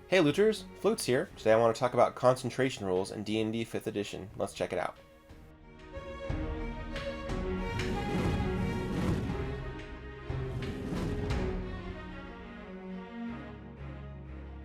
Hey looters, Flutes here. Today I want to talk about concentration rules in D&D 5th edition. Let's check it out.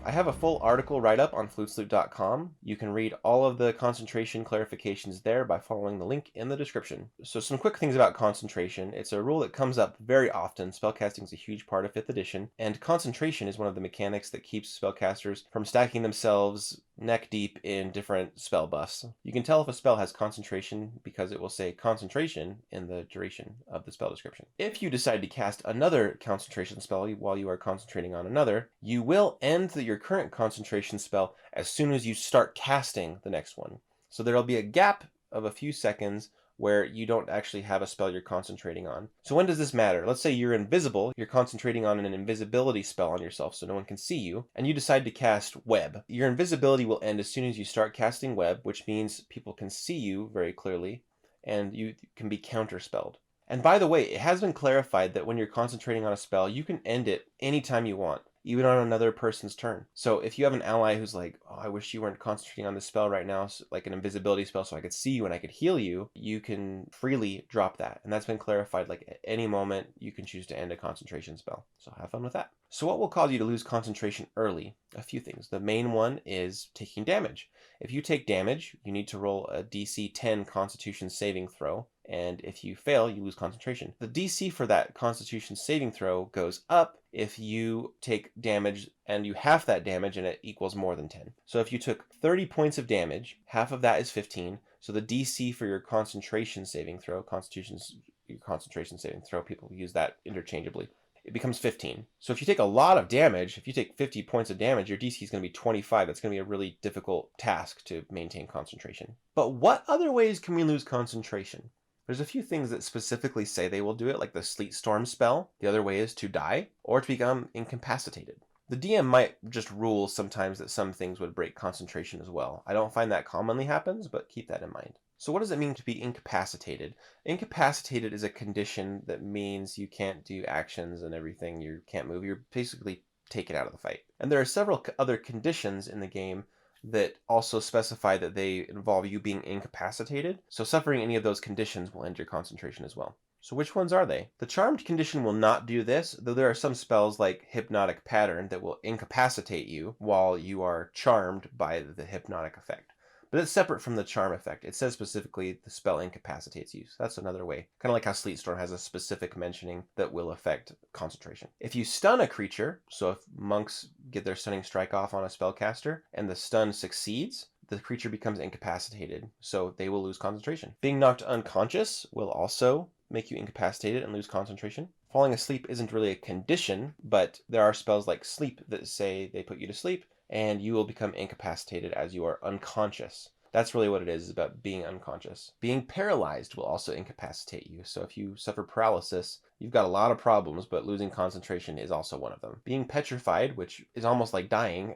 I have a full article write-up on flutesloot.com. You can read all of the concentration clarifications there by following the link in the description. So some quick things about concentration. It's a rule that comes up very often. Spellcasting is a huge part of 5th edition, and concentration is one of the mechanics that keeps spellcasters from stacking themselves neck deep in different spell buffs. You can tell if a spell has concentration because it will say concentration in the duration of the spell description. If you decide to cast another concentration spell while you are concentrating on another, you will end your current concentration spell as soon as you start casting the next one. So there'll be a gap of a few seconds where you don't actually have a spell you're concentrating on. So when does this matter? Let's say you're invisible, you're concentrating on an invisibility spell on yourself so no one can see you, and you decide to cast Web. Your invisibility will end as soon as you start casting Web, which means people can see you very clearly, and you can be counterspelled. And by the way, it has been clarified that when you're concentrating on a spell, you can end it anytime you want, even on another person's turn. So if you have an ally who's like, oh, I wish you weren't concentrating on this spell right now, so like an invisibility spell so I could see you and I could heal you, you can freely drop that. And that's been clarified, like at any moment you can choose to end a concentration spell. So have fun with that. So what will cause you to lose concentration early? A few things. The main one is taking damage. If you take damage, you need to roll a DC 10 Constitution saving throw. And if you fail, you lose concentration. The DC for that Constitution saving throw goes up if you take damage and you half that damage and it equals more than 10. So if you took 30 points of damage, half of that is 15. So the DC for your concentration saving throw, your concentration saving throw, people use that interchangeably, it becomes 15. So if you take a lot of damage, if you take 50 points of damage, your DC is going to be 25. That's going to be a really difficult task to maintain concentration. But what other ways can we lose concentration? There's a few things that specifically say they will do it, like the Sleet Storm spell. The other way is to die or to become incapacitated. The DM might just rule sometimes that some things would break concentration as well. I don't find that commonly happens, but keep that in mind. So what does it mean to be incapacitated? Incapacitated is a condition that means you can't do actions and everything. You can't move. You're basically taken out of the fight. And there are several other conditions in the game that also specify that they involve you being incapacitated. So suffering any of those conditions will end your concentration as well. So which ones are they? The charmed condition will not do this, though there are some spells like Hypnotic Pattern that will incapacitate you while you are charmed by the hypnotic effect. But it's separate from the charm effect. It says specifically the spell incapacitates you. So that's another way. Kind of like how Sleet Storm has a specific mentioning that will affect concentration. If you stun a creature, so if monks get their stunning strike off on a spellcaster and the stun succeeds, the creature becomes incapacitated, so they will lose concentration. Being knocked unconscious will also make you incapacitated and lose concentration. Falling asleep isn't really a condition, but there are spells like sleep that say they put you to sleep, and you will become incapacitated as you are unconscious. That's really what it is about being unconscious. Being paralyzed will also incapacitate you. So if you suffer paralysis, you've got a lot of problems, but losing concentration is also one of them. Being petrified, which is almost like dying,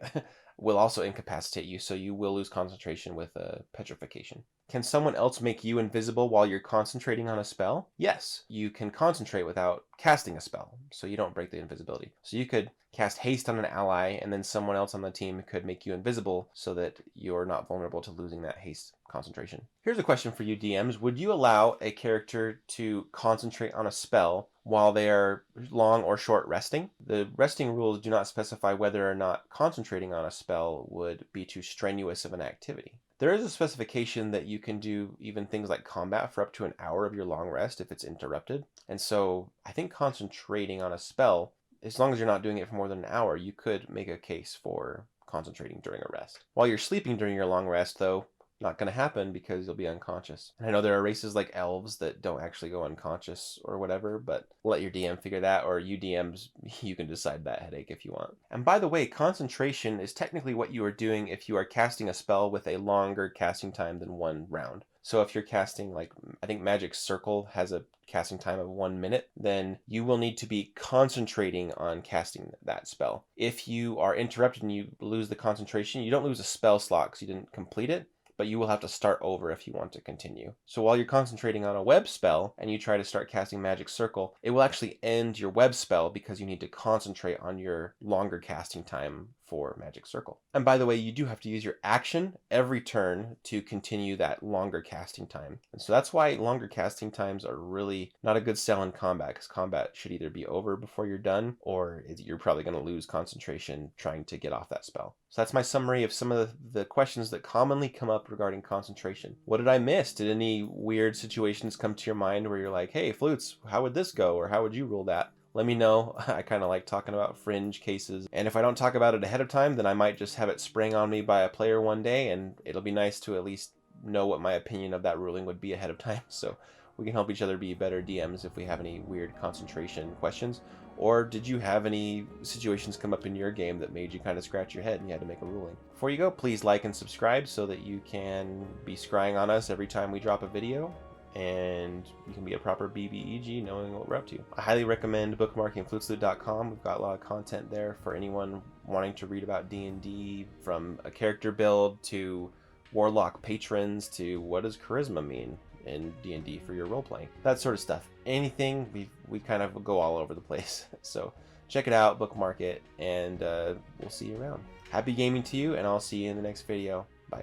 will also incapacitate you, so you will lose concentration with petrification. Can someone else make you invisible while you're concentrating on a spell? Yes, you can concentrate without casting a spell, so you don't break the invisibility. So you could cast haste on an ally, and then someone else on the team could make you invisible so that you're not vulnerable to losing that haste concentration. Here's a question for you DMs. Would you allow a character to concentrate on a spell while they are long or short resting? The resting rules do not specify whether or not concentrating on a spell would be too strenuous of an activity. There is a specification that you can do even things like combat for up to an hour of your long rest if it's interrupted. And so I think concentrating on a spell, as long as you're not doing it for more than an hour, you could make a case for concentrating during a rest. While you're sleeping during your long rest, though, not going to happen because you'll be unconscious. And I know there are races like elves that don't actually go unconscious or whatever, but let your DM figure that, or you DMs, you can decide that headache if you want. And by the way, concentration is technically what you are doing if you are casting a spell with a longer casting time than one round. So if you're casting, like, I think Magic Circle has a casting time of 1 minute, then you will need to be concentrating on casting that spell. If you are interrupted and you lose the concentration, you don't lose a spell slot because you didn't complete it, but you will have to start over if you want to continue. So while you're concentrating on a web spell and you try to start casting Magic Circle, it will actually end your web spell because you need to concentrate on your longer casting time for Magic Circle. And by the way, you do have to use your action every turn to continue that longer casting time. And so that's why longer casting times are really not a good sell in combat, because combat should either be over before you're done, or you're probably going to lose concentration trying to get off that spell. So that's my summary of some of the questions that commonly come up regarding concentration. What did I miss? Did any weird situations come to your mind where you're like, hey, Flutes, how would this go? Or how would you rule that? Let me know. I kind of like talking about fringe cases. And if I don't talk about it ahead of time, then I might just have it sprang on me by a player one day, and it'll be nice to at least know what my opinion of that ruling would be ahead of time. So we can help each other be better DMs if we have any weird concentration questions. Or did you have any situations come up in your game that made you kind of scratch your head and you had to make a ruling? Before you go, please like and subscribe so that you can be scrying on us every time we drop a video, and you can be a proper BBEG knowing what we're up to. I highly recommend bookmarking flutesloot.com. We've got a lot of content there for anyone wanting to read about D&D, from a character build to warlock patrons to what does charisma mean in D&D for your role-playing. That sort of stuff. Anything, we kind of go all over the place. So check it out, bookmark it, and we'll see you around. Happy gaming to you, and I'll see you in the next video. Bye.